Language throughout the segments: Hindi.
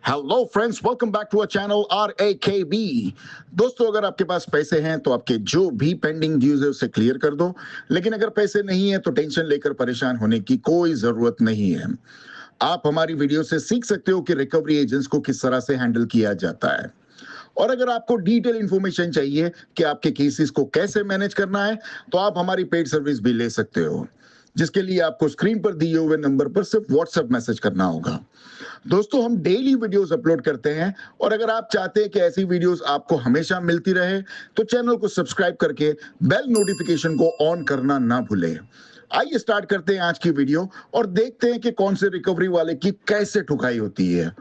Hello friends, welcome back to our channel RAKB। दोस्तों, अगर आपके पास पैसे हैं तो आपके जो भी पेंडिंग ड्यूज है उसे क्लियर कर दो। लेकिन अगर पैसे नहीं है तो टेंशन लेकर परेशान होने की कोई जरूरत नहीं है। आप हमारी वीडियो से सीख सकते हो कि रिकवरी एजेंट्स को किस तरह से हैंडल किया जाता है। और अगर आपको डिटेल इंफॉर्मेशन चाहिए कि आपके केसेस को कैसे मैनेज करना है तो आप हमारी पेड सर्विस भी ले सकते हो, जिसके लिए आपको स्क्रीन पर दिए हुए नंबर पर सिर्फ व्हाट्सएप मैसेज करना होगा। दोस्तों, हम डेली वीडियोस अपलोड करते हैं और अगर आप चाहते हैं कि ऐसी वीडियोस आपको हमेशा मिलती रहे तो चैनल को सब्सक्राइब करके बेल नोटिफिकेशन को ऑन करना ना भूलें। आइए स्टार्ट करते हैं आज की वीडियो और देखते हैं कि कौन से रिकवरी वाले की कैसे ठुकाई होती है।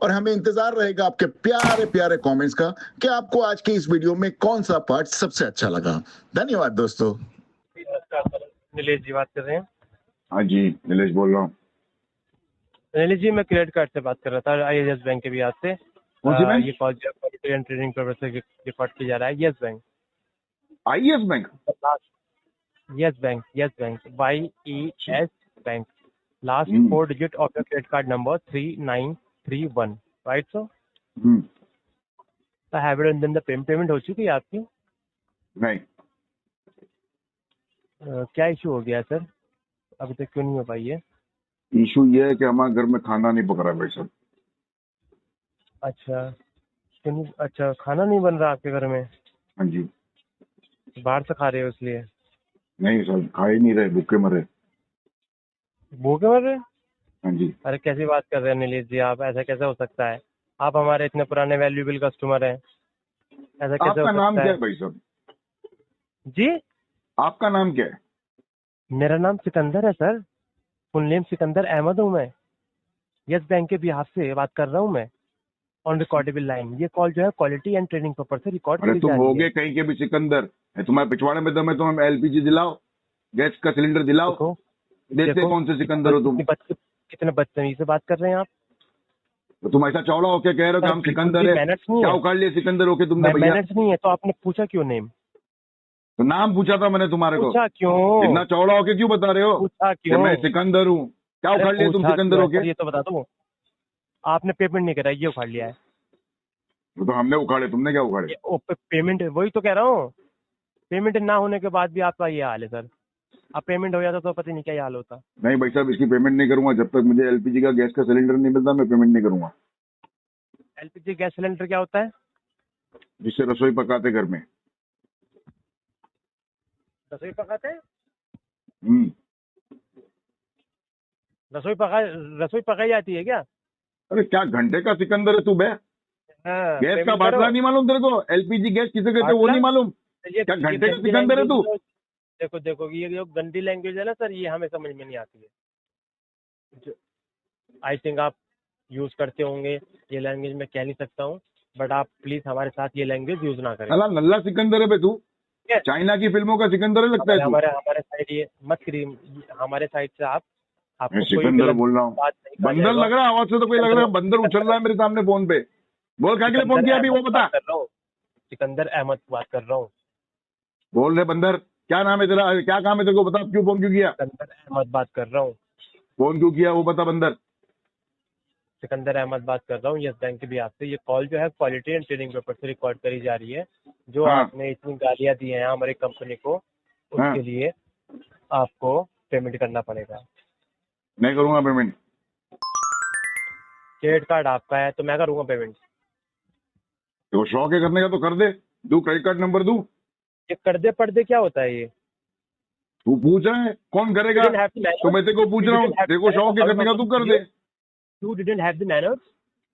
और हमें इंतजार रहेगा आपके प्यारे प्यारे कमेंट्स का कि आपको आज के इस वीडियो में कौन सा पार्ट सबसे अच्छा लगा। धन्यवाद दोस्तों। नमस्कार सर, नीलेश जी बात कर रहे हैं। हाँ जी, नीलेश बोल रहा हूँ। नीलेश जी, मैं क्रेडिट कार्ड से बात कर रहा था, IAS बैंक के बिहार से। कौन सी बैंक? ये call quality and training purpose से रिकॉर्ड किया जा रहा है। Yes bank. IES bank? Yes bank, yes bank, YES bank. Last 4 digit of your credit card number 3931, right sir? Have you done the payment हो चुकी है आपकी? नहीं। क्या इशू हो गया है सर? अभी तक क्यों नहीं हो पाई है? इशू ये है कि हमारे घर में खाना नहीं पक रहा है भाई साहब। अच्छा, क्यों नहीं? अच्छा, खाना नहीं बन रहा आपके घर में? हाँ जी। बाहर से खा रहे हो इसलिए? नहीं सर, खा ही नहीं रहे, भूखे मरे। भूखे मर रहे? हाँ जी। अरे कैसी बात कर रहे हैं नीलेश जी, आप ऐसा कैसे हो सकता है? आप हमारे इतने पुराने वैल्यूएबल कस्टमर हैं, ऐसा कैसे हो आपका नाम सकता क्या है? है भाई साहब? जी, आपका नाम क्या है? मेरा नाम सिकंदर है sir. Full name Sikandar Ahmed हूँ मैं। यस बैंक के बिहाफ से बात कर रहा हूँ मैं, ऑन रिकॉर्डेबल लाइन। ये कॉल जो है क्वालिटी एंड ट्रेनिंग पर्पज से रिकॉर्ड अरे करी तुम जा रही होगे है। कहीं के भी सिकंदर है, तुम्हारे पिछवाड़े में दम है तो हमें LPG दिलाओ, गैस का सिलेंडर दिलाओ। देखो देते देखो, कौन से सिकंदर हो तुम? कितने बदतमीजी से बात कर रहे हैं आप। तो तुम ऐसा चौड़ा होके कह रहे हो कि हम सिकंदर है? मैनर्स नहीं क्या है, उखाड़ लिया सिकंदर होके तुमने भैया? मैनर्स नहीं है तो आपने पूछा क्यों नेम? तो नाम पूछा था मैंने तुम्हारे को। पूछा क्यों? इतना चौड़ा होके क्यों बता रहे हो पूछा कि क्यों? मैं सिकंदर हूँ? क्या अरे उखाड़ लिया तुम पूछा सिकंदर क्यों है होके? सर, ये तो बता दो। आपने पेमेंट नहीं करा, ये उखाड़ लिया है। तो हमने उखाड़े, तुमने क्या उखाड़े? पेमेंट, वही तो कह रहा हूँ। पेमेंट ना होने के बाद भी आपका ये हाल है सर। अब पेमेंट हो जाता तो पता नहीं क्या हाल होता। नहीं भाई साहब, इसकी पेमेंट नहीं करूंगा जब तक मुझे LPG का गैस का सिलेंडर नहीं मिलता। मैं पेमेंट नहीं करूंगा। LPG गैस सिलेंडर क्या होता है? जिससे रसोई पकाते घर में। रसोई पकाते हैं? हम्म। रसोई पकाई जाती है क्या? अरे क्या घंटे का सिकंदर है तू बे? हाँ, गैस का पेमेंट बाटला करो। नहीं मालूम तेरे को? LPG गैस किसे कहते हैं वो बाटला? नहीं मालूम? ये क्या ये घंटे का गंदी सिकंदर है लैंग्वेज, तू? देखो देखो, ये जो गंदी लैंग्वेज है ना सर, ये हमें समझ में नहीं आती है। आई थिंक आप यूज करते होंगे, ये लैंग्वेज मैं कह नहीं सकता हूँ, बट आप प्लीज हमारे साथ ये लैंग्वेज यूज ना करें। साला नल्ला सिकंदर है बे तू? ठीक है? चाइना की फिल्मों का सिकंदर है लगता है हमारे तू? हमारे हमारे साइड ये मत करिए। हमारे साइड से मैं आपको कोई सिकंदर गलत बोल रहा हूँ। बात नहीं कहा बंदर जाएगा। लग रहा है, आवाज से तो कोई लग रहा है बंदर उछल रहा है मेरे सामने फोन पे। बोल क्या के लिए फोन सिकंदर किया अभी वो अहमद बता। बात कर रहा हूँ। सिकंदर अहमद बात कर रहा हूँ। बोल रहे बंदर, क्या नाम है तेरा? क्या काम है तेरे को? बता, क्यों फोन क्यों किया? सिकंदर अहमद बात कर रहा हूँ। फोन क्यों किया वो बता बंदर। सिकंदर अहमद बात कर रहा हूँ यस बैंक के बिहाफ से। ये कॉल जो है क्वालिटी एंड ट्रेनिंग पेपर से रिकॉर्ड करी जा रही है। जो हाँ आपने इतनी गालियाँ दी हैं हमारी कंपनी को, हाँ, उसके लिए आपको पेमेंट करना पड़ेगा। नहीं करूंगा पेमेंट। क्रेडिट कार्ड आपका है तो मैं करूँगा पेमेंट। तो शौक है करने का तो कर दे। दू क्रेडिट कार्ड नंबर दू? ये पर्दे पर्दे क्या होता है ये? तू पूछ रहा है कौन करेगा? तो मैं तेरे को पूछ रहा हूँ, तेरे को शौक है करने का तू कर दे। You didn't have the manners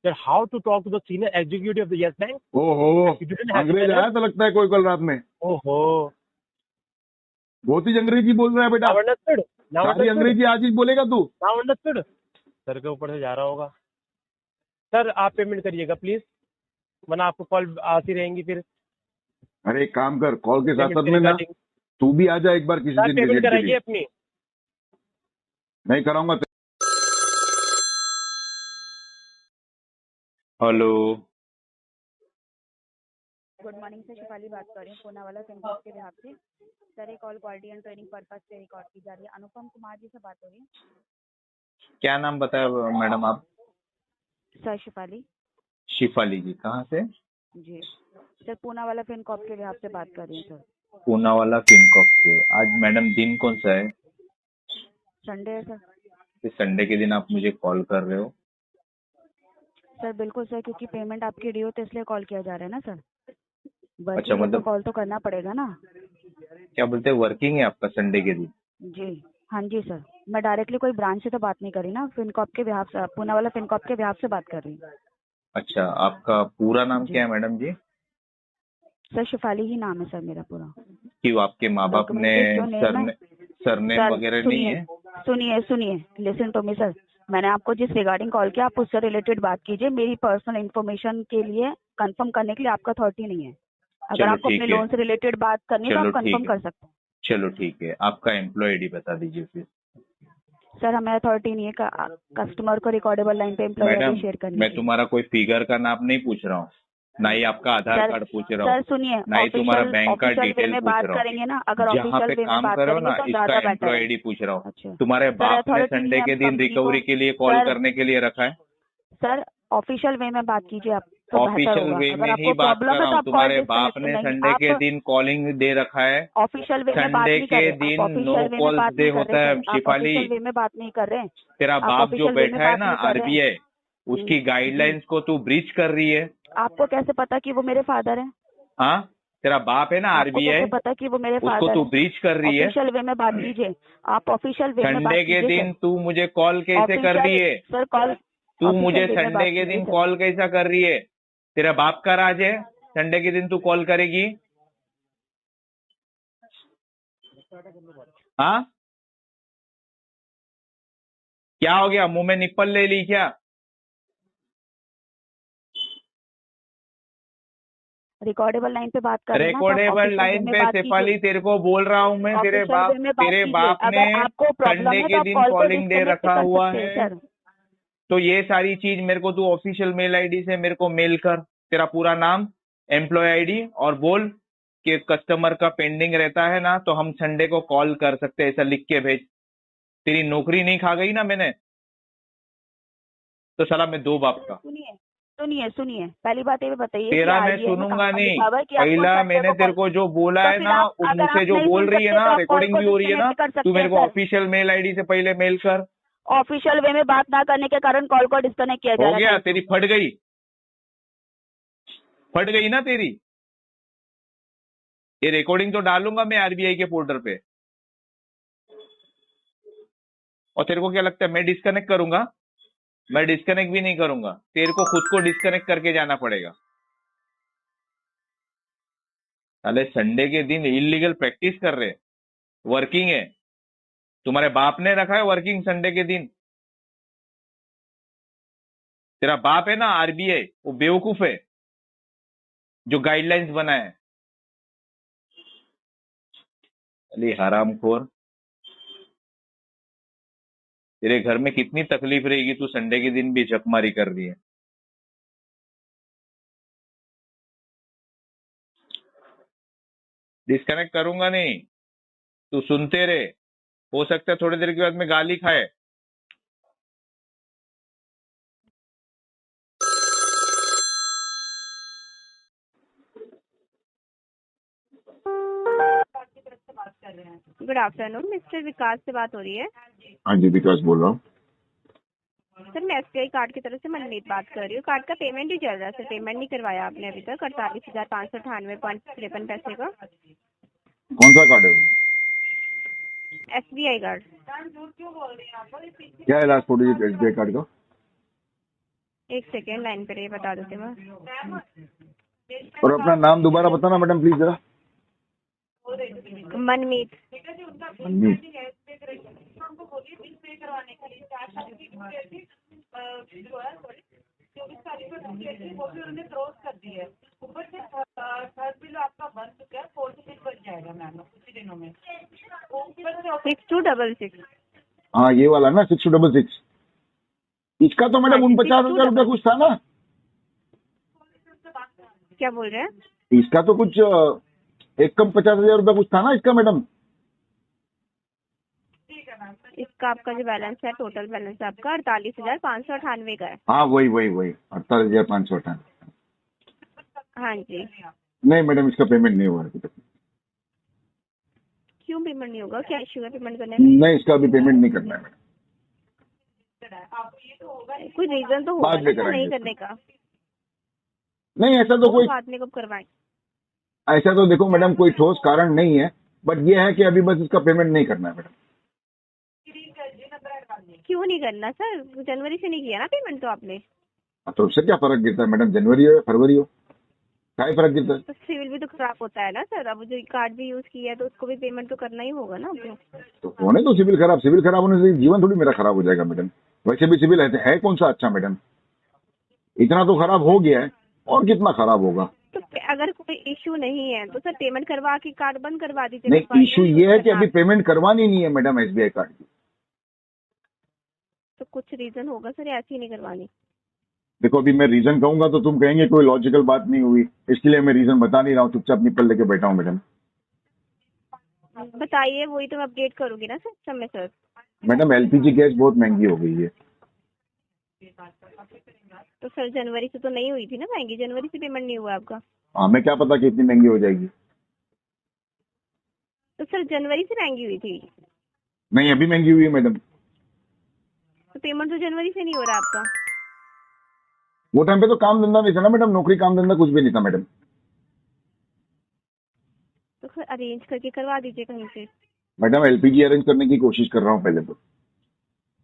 that how to talk to the senior executive of the Yes Bank. ओहो, You didn't have the अंग्रेज manners. आया तो लगता है कोई कल रात में। ओहो, बहुत ही अंग्रेजी बोल रहा है बेटा। now understood. Now सारी understood. अंग्रेजी आज ही बोलेगा तू? Now understood. सर के ऊपर से जा रहा होगा। सर आप पेमेंट करिएगा प्लीज, वरना आपको कॉल आती रहेंगी फिर। अरे एक काम कर, कॉल के साथ पेमेंट साथ में ना रिगार्डिंग तू भी आ जा एक बार किसी सर, दिन पेमेंट विजिट के कराइए लिए। अपनी। नहीं कराऊंगा। हेलो। गुड मॉर्निंग से शिफाली बात कर रही हूँ पूनावाला सेंटर के बिहाफ से। सर ये call quality and training purpose से रिकॉर्ड की जा रही है। अनुपम कुमार जी से बात हो रही है। क्या नाम बताया मैडम आप? सर शिफाली। शिफाली जी कहाँ से? जी सर, पूनावाला फिनकॉर्प के बिहाफ से बात कर रही हूँ सर। पूनावाला फिनकॉर्प से। आज मैडम दिन कौन सा है? संडे है सर। इस संडे के दिन आप मुझे कॉल कर रहे हो? सर बिल्कुल सर, क्योंकि पेमेंट आपकी ड्यू तो इसलिए कॉल किया जा रहा है ना सर। अच्छा, मतलब मतलब कॉल तो करना पड़ेगा ना। क्या बोलते हैं, वर्किंग है आपका संडे के दिन? जी हाँ जी सर, मैं डायरेक्टली कोई ब्रांच से तो बात नहीं कर रही ना, फिनकॉर्प के बिहाफ से, पूनावाला फिनकॉर्प के बिहाफ से बात कर रही हूँ। अच्छा, आपका पूरा नाम जी क्या है मैडम जी? सर शिफाली ही नाम है सर मेरा पूरा। क्यों आपके माँ बाप ने डॉक्यूमेंट नेम है सरनेम सर। वगैरह नहीं है? सुनिए लिसन टू मी सर। मैंने आपको जिस रिगार्डिंग कॉल किया आप उससे रिलेटेड बात कीजिए। मेरी पर्सनल इन्फॉर्मेशन के लिए कंफर्म करने के लिए आपका अथॉरिटी नहीं है। अगर चलो आपको ठीक अपने है, लोन से रिलेटेड बात करनी है तो चलो आप कंफर्म ठीक है, कर सकते हैं। चलो ठीक है, आपका एम्प्लॉय आईडी बता दीजिए फिर। सर हमें अथॉरिटी नहीं है कस्टमर को रिकॉर्डेबल लाइन पे एम्प्लॉय मैडम, शेयर करने मैं की। तुम्हारा कोई फिगर का नाम नहीं पूछ रहा हूँ, ना ही आपका आधार सर कार्ड पूछ रहा हूँ, सर सुनिए, ना ही तुम्हारा बैंक का ऑफिशियल वे डिटेल में पूछ बात रहा हूँ। करेंगे ना, अगर जहाँ ऑफिशियल पे वे में काम बात करो करेंगे ना, तो इसका ज्यादा बेटर एम्प्लॉय है। आईडी पूछ रहा हूँ। अच्छा तुम्हारे सर, बाप ने अथॉरिटी नहीं संडे है के दिन कंपनी को। रिकवरी के लिए कॉल सर करने के लिए रखा है? सर ऑफिशियल वे में बात कीजिए आप तो बेहतर ऑफिशियल होगा। वे अगर में ही आपको बात प्रॉब्लम कर है रहा तो हूँ। आप कॉल तुम्हारे बाप डिस्कनेक्ट ने नहीं, संडे के आप दिन कॉलिंग दे रखा है। ऑफिशियल वे में बात संडे नहीं कर के रहे। आप दिन नो ऑफिशियल वे में कॉल्स बात डे नहीं कर होता रहे है सर। आप शिफाली। ऑफिशियल वे में बात नहीं कर रहे हैं। तेरा आप बाप जो ऑफिशियल वे में बैठा है बात ना नहीं कर रहे हैं। आरबीआई, उसकी जी गाइडलाइंस को तू ब्रीच कर रही है। आपको कैसे पता कि वो मेरे फादर हैं? हाँ, तेरा बाप है ना आपको कैसे आरबीआई, पता कि वो मेरे उसको फादर तू हैं? ब्रीच कर रही है। ऑफिशियल वे में बात कीजिए। आप ऑफिशियल वे में बात संडे के कीजिए दिन सर। तू मुझे कॉल कैसे कर रही ऑफिशियल है? सर कॉल तू मुझे ऑफिशियल वे में बात संडे के कीजिए दिन सर। कॉल कैसा कर रही है? तेरा बाप का राज है, संडे के दिन तू कॉल करेगी? हाँ, क्या हो गया, मुंह में निप्पल ले ली क्या? रिकॉर्डेबल लाइन पे बात कर रहे हैं ना, तो आप रिकॉर्डेबल ऑफिशियल वे लाइन में पे बात शेफाली कीजिए। तेरे को बोल रहा हूँ मैं, ऑफिशियल वे में बात तेरे कीजिए। बाप ने अगर आपको प्रॉब्लम संडे है तो के आप दिन कॉल को कॉलिंग डे डिस्कनेक्ट रखा कर हुआ सकते हैं है। सर। तो ये सारी चीज मेरे को तू ऑफिशियल मेल आईडी से मेरे को मेल कर, तेरा पूरा नाम, एम्प्लॉय आईडी, और बोल कि कस्टमर का पेंडिंग रहता है ना तो हम संडे को कॉल कर सकते हैं, ऐसा लिख के भेज। तेरी नौकरी नहीं खा गई ना मैंने? तो साला मैं दो बाप का। सुनिए पहली बात ये बताइए कि तेरा मैं आरबीआई में सुनूंगा कहाँ नहीं। लिखा हुआ है कि आपको पहला संडे मैंने को तेरे कॉल। को जो बोला तो है फिर ना, आप अगर मुझसे आप जो नहीं बोल सुन रही है सकते ना, तो आप कॉल रिकॉर्डिंग को भी हो रही है ना, डिस्कनेक्ट कर तू सकते हैं मेरे को सर। ऑफिशियल मेल आईडी से पहले मेल कर। ऑफिशियल वे में बात ना करने के कारण कॉल को डिस्कनेक्ट किया जा हो रहा गया, है। तेरी फट गई ना तेरी। ये रिकॉर्डिंग तो डालूंगा मैं आरबीआई के पोर्टल पे। और तेरे को क्या लगता है मैं डिस्कनेक्ट करूंगा? मैं डिस्कनेक्ट भी नहीं करूंगा, तेरे को खुद को डिस्कनेक्ट करके जाना पड़ेगा। अरे संडे के दिन इलीगल प्रैक्टिस कर रहे, वर्किंग है, तुम्हारे बाप ने रखा है वर्किंग संडे के दिन। तेरा बाप है ना आरबीआई, वो बेवकूफ है जो गाइडलाइंस बनाए। अली हरामखोर, तेरे घर में कितनी तकलीफ रहेगी, तू संडे के दिन भी झकमारी कर रही है। डिस्कनेक्ट करूंगा नहीं, तू सुनते रहे। हो सकता है थोड़ी देर के बाद में गाली खाए। गुड आफ्टरनून, मिस्टर विकास से बात हो रही है? हाँ जी, विकास बोल रहा हूँ। सर मैं एसबीआई कार्ड की तरफ से मनमीत बात कर रही हूँ। कार्ड का पेमेंट ही चल रहा है सर, पेमेंट नहीं करवाया आपने अभी तक 48,598.53 पैसे का। कौन सा कार्ड है? SBI card. क्या है लास्ट 4 डिजिट एसबीआई कार्ड का? एक सेकेंड लाइन पे रहिए, बता देते मैं। और अपना नाम दोबारा बताना मैडम प्लीज जरा। मनमीत। मनमीत। सिक्स 266। हाँ ये वाला ना 6266। इसका तो मैडम 49,000 रुपया कुछ था ना? क्या बोल रहे हैं? इसका तो कुछ एक कम 50,000 रुपया कुछ था ना इसका मैडम? इसका आपका जो बैलेंस है, टोटल बैलेंस आपका 48,598 का है। हाँ वही 48,558। हाँ जी। नहीं मैडम, इसका पेमेंट नहीं हुआ है अभी तक। क्यों पेमेंट नहीं होगा? क्या इश्यू है पेमेंट करने में? नहीं, इसका अभी पेमेंट नहीं करना है मैडम। कोई रीजन तो होगा बाद ना में इसका नहीं कराएंगे। करने का? नहीं ऐसा तो कोई, बाद में कब करवाएं? ऐसा तो देखो मैडम कोई ठोस कारण नहीं है, बट ये है कि अभी बस इसका पेमेंट नहीं करना है मैडम। क्यों नहीं करना सर? जनवरी से नहीं किया ना पेमेंट तो आपने? तो उससे क्या फर्क गिरता है मैडम, जनवरी हो या फरवरी हो, क्या ही फर्क गिरता है। तो सिविल भी तो खराब होता है ना सर। अब जो कार्ड भी यूज किया है तो उसको भी पेमेंट तो करना ही होगा ना आपको। तो होने तो सिविल खराब होने से जीवन थोड़ी मेरा खराब हो जाएगा मैडम। वैसे भी सिविल है कौन सा अच्छा मैडम, इतना तो खराब हो गया है, और कितना खराब होगा। तो अगर कोई इशू नहीं है तो सर पेमेंट करवा के कार्ड बंद करवा दीजिए। नहीं, इशू ये है कि अभी पेमेंट करवानी नहीं है मैडम SBI कार्ड की। तो कुछ रीजन होगा सर, ऐसी नहीं करवानी। देखो अभी मैं रीजन कहूंगा तो तुम कहेंगे कोई लॉजिकल बात नहीं हुई, इसके लिए मैं रीजन बता नहीं रहा हूँ, चुपचाप निपल लेके बैठा हूँ मैडम। बताइए, वही तो मैं अपडेट करूंगी ना सिस्टम में सर। मैडम LPG गैस बहुत महंगी हो गई है। तो सर जनवरी से तो नहीं हुई थी ना महंगी? जनवरी से पेमेंट नहीं हुआ आपका? हमें क्या पता कि इतनी महंगी हो जाएगी। तो सर जनवरी से महंगी हुई थी? नहीं अभी महंगी हुई है मैडम। तो पेमेंट तो जनवरी से नहीं हो रहा आपका? वो टाइम पे तो काम धंधा नहीं था ना मैडम, नौकरी काम धंधा कुछ भी नहीं था मैडम। तो सर अरेंज करके करवा दीजिए कहीं से। मैडम LPG अरेंज करने की कोशिश कर रहा हूँ पहले तो।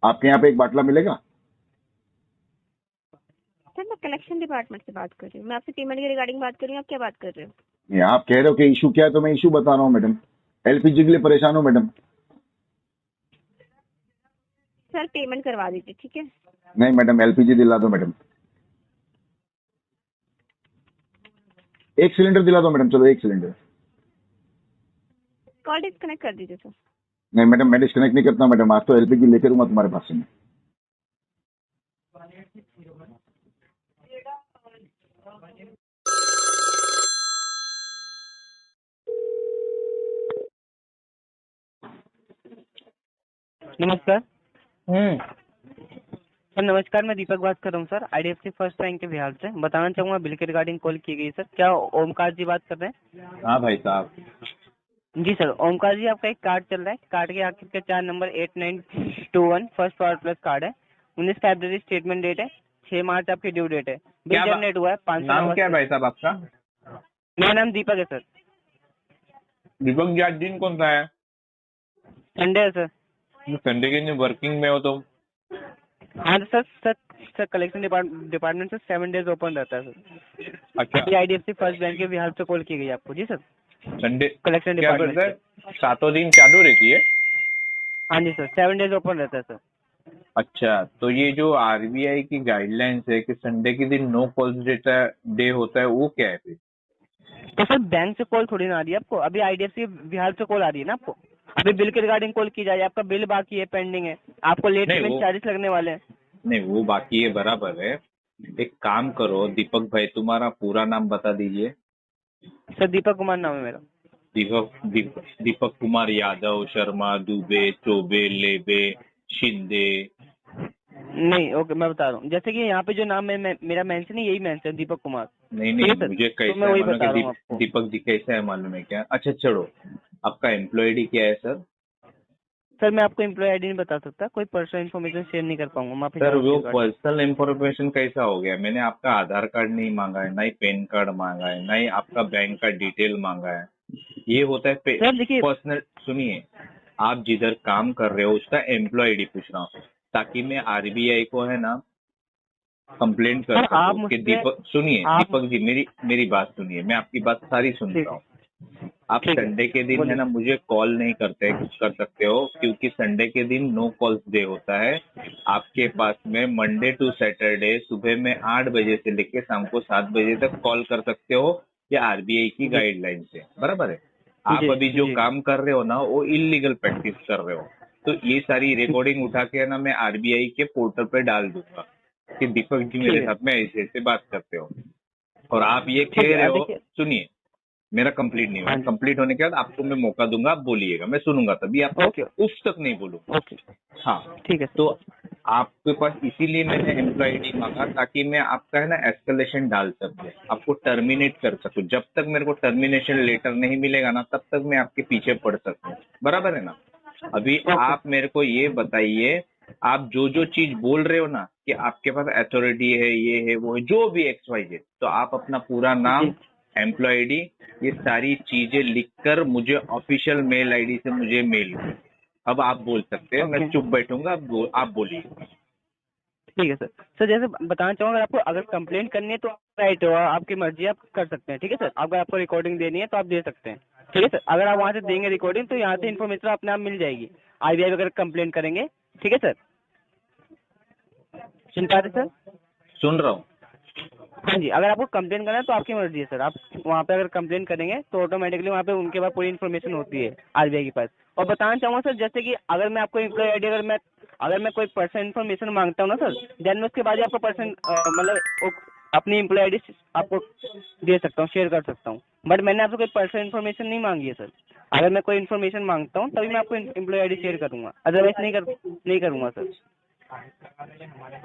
आपके यहाँ पे एक बाटला मिलेगा? सर मैं कलेक्शन डिपार्टमेंट से बात कर रही हूँ। मैं आपसे पेमेंट के रिगार्डिंग बात कर रही हूँ, आप क्या बात कर रहे हो? नहीं, आप कह रहे हो कि इशू क्या है तो मैं इशू बता रहा हूँ मैडम। LPG के लिए परेशान हो मैडम। सर पेमेंट करवा दीजिए, ठीक है? नहीं मैडम, LPG दिला दो मैडम, 1 सिलेंडर दिला दो मैडम, चलो 1 सिलेंडर। कॉल डिस्कनेक्ट कर दीजिए सर। नहीं मैडम, मैं डिस्कनेक्ट नहीं करता मैडम, आज तो LPG लेकर हूँ तुम्हारे पास से मैं। नमस्कार। सर नमस्कार, मैं दीपक बात कर रहा हूँ सर, IDFC फर्स्ट बैंक के बिहार से। बताना चाहूँगा बिल के रिगार्डिंग कॉल की गई सर। क्या ओमकार जी बात कर रहे हैं? हाँ भाई साहब। जी सर, ओमकार जी आपका एक कार्ड चल रहा है, कार्ड के आखिर के 4 number 8921 first power plus card है। 19 फरवरी स्टेटमेंट डेट है, 6 मार्च आपकी ड्यू डेट है। बिल जनरेट हुआ है 500। नाम क्या है भाई साहब आपका? मेरा नाम दीपक है सर। दीपक जी, आज दिन कौन सा है? संडे है सर। संडे के दिन वर्किंग में हो तो? हाँ सर सर कलेक्शन डिपार्टमेंट से 7 डेज ओपन रहता है सर। अच्छा, IDFC फर्स्ट बैंक के बिहार से कॉल की गई आपको। जी सर, संडे कलेक्शन क्या डिपार्टमेंट बोलते से। हैं, 7 दिन चालू रहती है? हाँ जी सर, 7 डेज ओपन रहता है सर। अच्छा, तो ये जो RBI की गाइडलाइंस है कि संडे के दिन नो कॉल्स डे होता है, वो क्या है फिर? तो सर बैंक से कॉल थोड़ी ना आ रही है आपको, अभी IDFC बिहार से कॉल आ रही है ना आपको। अभी बिल के रिगार्डिंग कॉल की जाए, आपका बिल बाकी है, पेंडिंग है, आपको लेट नहीं, पेमेंट वो चार्जेस लगने वाले हैं। नहीं, वो बाकी है, बराबर है। एक काम करो दीपक भाई, तुम्हारा पूरा नाम बता दीजिए। सर दीपक कुमार नाम है मेरा। दीपक कुमार यादव, शर्मा, दुबे, चौबे, लेबे, शिंदे। नहीं ओके, मैं बता रहा हूँ, जैसे कि यहाँ पे जो नाम है मेरा मेंशन है, यही मेंशन दीपक कुमार। नहीं ठीक है नहीं, सर, मुझे तो कैसा मैं है वही मालूम बता है रहा हूँ कि आपको। दीपक जी कैसा है मालूम है क्या? अच्छा छोड़ो, आपका एम्प्लॉय ID क्या है सर? सर मैं आपको एम्प्लॉय ID नहीं बता सकता, कोई पर्सनल इन्फॉर्मेशन शेयर नहीं कर पाऊंगा, माफी सर चाहूंगा वो इसके regarding। पर्सनल इंफॉर्मेशन कैसा हो गया? मैंने आपका आधार कार्ड नहीं मांगा है, ना ही पैन कार्ड मांगा है, ना ही आपका बैंक का डिटेल मांगा है। ये होता है सर देखिए, पर्सनल। सुनिए, आप जिधर काम कर रहे हो उसका एम्प्लॉय ID पूछ रहा हूँ, ताकि मैं RBI को है ना कंप्लेंट कर सर आप सकूं कि मुझसे दीपक। सुनिए दीपक जी, मेरी बात सुनिए, मैं आपकी बात सारी सुनता हूँ। आप ठीक है, संडे के दिन है बोलिए। ना मुझे कॉल नहीं करते कर सकते हो, क्योंकि संडे के दिन नो कॉल्स डे होता है। आपके पास में मंडे टू सैटरडे सुबह में 8 बजे से लेके शाम को 7 बजे तक कॉल कर सकते हो, ये RBI की गाइडलाइन है, बराबर है। आप अभी जो काम कर रहे हो ना वो इलीगल प्रैक्टिस कर रहे हो, तो ये सारी रिकॉर्डिंग उठा के ना मैं RBI के पोर्टल पे डाल दूंगा कि दीपक जी मेरे साथ में ऐसे ऐसे बात करते हो। और आप ये कह रहे हो, सुनिए, मेरा कंप्लीट नहीं हुआ, हाँ जी। कंप्लीट होने के बाद आपको मैं मौका दूंगा, आप बोलिएगा, मैं सुनूंगा, तभी आपको ओके उस तक नहीं बोलूंगा। ओके हाँ, ठीक है सर। तो आपके पास इसीलिए मैंने एम्प्लॉय आईडी मांगा ताकि मैं आपका है ना एस्केलेशन डाल सकूं, आपको टर्मिनेट कर सकूं। जब तक मेरे को टर्मिनेशन लेटर नहीं मिलेगा ना, तब तक मैं आपके पीछे पड़ सकूं, बराबर है ना। अभी आप मेरे को ये बताइए, आप जो जो चीज बोल रहे हो ना कि आपके पास अथॉरिटी है, ये है, वो है, जो भी XYZ, तो आप अपना पूरा नाम, एम्प्लॉय आईडी, ये सारी चीजें लिखकर मुझे ऑफिशियल मेल आईडी से मुझे मेल करो। अब आप बोल सकते हैं, मैं ओके। चुप बैठूंगा, आप बोलिए। ठीक है सर। सर जैसे बताना चाहूँगा, आपको अगर कंप्लेंट करनी है तो राइट हो, आपकी मर्जी, आप कर सकते हैं। ठीक है सर, अगर आपको रिकॉर्डिंग देनी है तो आप दे सकते हैं। ठीक है सर, अगर आप वहाँ से देंगे रिकॉर्डिंग तो यहाँ से इन्फॉर्मेशन अपने आप मिल जाएगी, RBI अगर कंप्लेंट करेंगे। ठीक है सर, सुन पा रहे सर? सुन रहा हूँ। हाँ जी, अगर आपको कंप्लेन करना है तो आपकी मर्जी है सर, आप वहाँ पे अगर कंप्लेन करेंगे तो ऑटोमेटिकली वहाँ पे उनके पास पूरी इन्फॉर्मेशन होती है RBI के पास। और बताना चाहूँगा सर, जैसे कि अगर मैं आपको एम्प्लॉय आईडी, अगर मैं कोई पर्सनल इन्फॉर्मेशन मांगता हूँ ना सर, देन मैं उसके बाद ही आपको मतलब अपनी एम्प्लॉय आईडी आपको दे सकता हूँ, शेयर कर सकता हूँ। बट मैंने आपसे कोई पर्सनल इन्फॉर्मेशन नहीं मांगी है सर। अगर मैं कोई इन्फॉर्मेशन मांगता हूँ तभी मैं आपको एम्प्लॉय आईडी शेयर करूँगा, अदरवाइज नहीं करूँगा सर।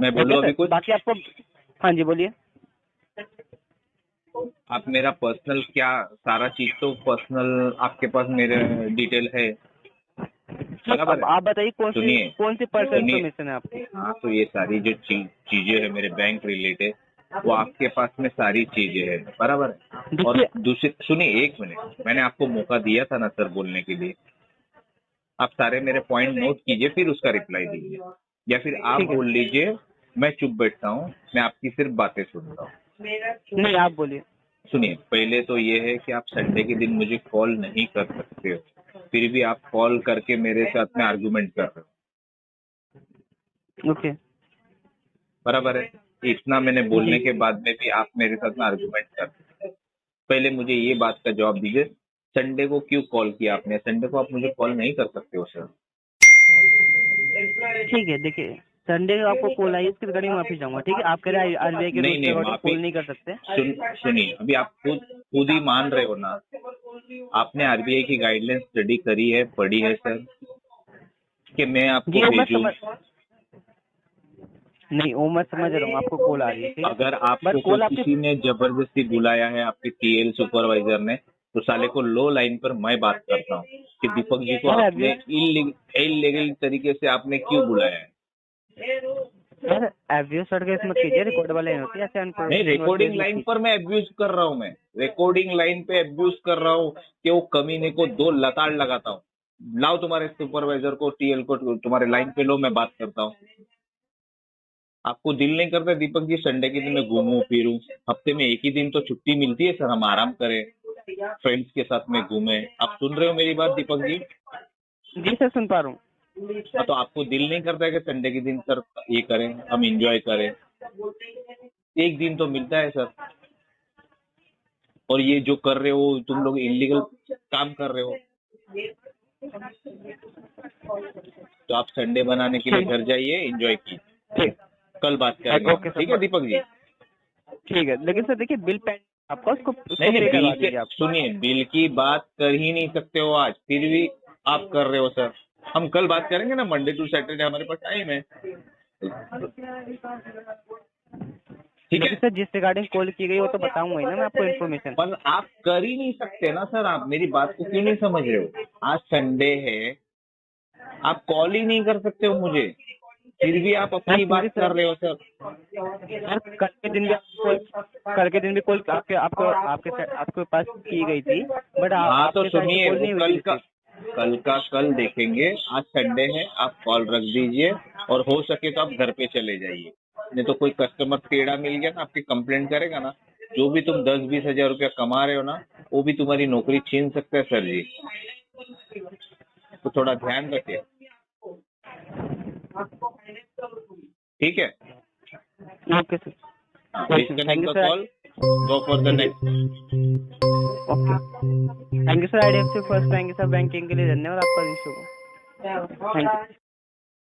मैं बोलूँ अभी कुछ? बाकी आपको, हाँ जी बोलिए। आप मेरा पर्सनल क्या, सारा चीज तो पर्सनल आपके पास मेरे डिटेल है, बराबर है। आप बताइए कौन सुनिए, सी पर्सनल सुनिए। इन्फॉर्मेशन है आपकी? हाँ, तो ये सारी जो चीजें है मेरे बैंक रिलेटेड, वो आपके पास में सारी चीजें है, बराबर है। और दूसरी, सुनिए 1 मिनट, मैंने आपको मौका दिया था ना सर बोलने के लिए, आप सारे मेरे पॉइंट नोट कीजिए, फिर उसका रिप्लाई दीजिए, या फिर आप बोल लीजिए मैं चुप बैठता हूँ, मैं आपकी सिर्फ बातें सुनता हूँ। नहीं, आप बोलिए। सुनिए, पहले तो ये है कि आप संडे के दिन मुझे कॉल नहीं कर सकते हो, फिर भी आप कॉल करके मेरे साथ में आर्गुमेंट कर रहे हो, ओके। बराबर है। इतना मैंने बोलने के बाद में भी आप मेरे साथ में आर्गुमेंट कर रहे हो। पहले मुझे ये बात का जवाब दीजिए, संडे को क्यों कॉल किया आपने? संडे को आप मुझे कॉल नहीं कर सकते हो सर। ठीक है, देखिए संडे को आपको कॉल आई, इसके रिगार्डिंग माफी चाहूंगा। ठीक है, आप कह रहे हैं RBI के रूल्स के अकॉर्डिंग कॉल नहीं कर सकते। सुनिए, अभी आप खुद ही मान रहे हो ना, आपने RBI की गाइडलाइन स्टडी करी है, पढ़ी है सर, कि मैं आपको भेजूं? नहीं, वो मैं समझ रहा हूँ, आपको कॉल आ रही है। अगर आपको किसी ने जबरदस्ती बुलाया है, आपके TL सुपरवाइजर ने, तो साले को लो लाइन पर मैं बात करता हूँ कि दीपक जी को आपने इलीगल तरीके से आपने क्यों बुलाया है। सर एब्यूज सड़के इसमें कीजिए, रिकॉर्ड वाले होती है ऐसे नहीं, रिकॉर्डिंग लाइन पर मैं एब्यूज कर रहा हूँ, मैं रिकॉर्डिंग लाइन पे एब्यूज कर रहा हूँ कि वो कमीने को 2 लताड़ लगाता हूँ। लाओ तुम्हारे सुपरवाइजर को, TL को तुम्हारे लाइन पे लो, मैं बात करता हूँ। आपको दिल नहीं करता दीपक जी संडे के दिन मैं घूमूं फिरूं? हफ्ते में 1 ही दिन तो छुट्टी मिलती है सर, हम आराम करें, फ्रेंड्स के साथ में घूमें। आप सुन रहे हो मेरी बात दीपक जी? जी सर, सुन पा रहा हूँ। तो आपको दिल नहीं करता है कि संडे के दिन सर ये करें, हम एंजॉय करें? 1 दिन तो मिलता है सर, और ये जो कर रहे हो तुम लोग इलीगल काम कर रहे हो। तो आप संडे बनाने के लिए घर जाइए, एंजॉय कीजिए, कल बात करेंगे। ठीक है दीपक जी? ठीक है, लेकिन सर देखिए बिल पेंड आपका, उसको नहीं, बिल के सुनिए, बिल की बात कर ही नहीं सकते हो आज, फिर भी आप कर रहे हो सर। हम कल बात करेंगे ना, मंडे टू सैटरडे हमारे पास टाइम है। ठीक है सर, जिस रिगार्डिंग कॉल की गई वो तो बताऊंगा ही ना मैं आपको इन्फॉर्मेशन। पर आप कर ही नहीं सकते ना सर, आप मेरी बात को क्यों नहीं समझ रहे हो? आज संडे है, आप कॉल ही नहीं कर सकते हो मुझे, फिर भी आप अपनी बात कर रहे हो सर। कल के दिन भी कॉल आपके पास की गई थी, बट हाँ तो सुनिए, कल का कल देखेंगे, आज संडे है, आप कॉल रख दीजिए, और हो सके तो आप घर पे चले जाइए। नहीं तो कोई कस्टमर टेढ़ा मिल गया ना, आपकी कंप्लेंट करेगा ना, जो भी तुम 10-20 हजार रुपया कमा रहे हो ना, वो भी तुम्हारी नौकरी छीन सकता है सर जी, तो थोड़ा ध्यान रखिए। ठीक है, okay sir, disconnect the call, go for the next. Okay, thank you sir. IDFC first bank के साथ बैंकिंग के लिए धन्यवाद। आपका दिन शुभ हो। Thank you.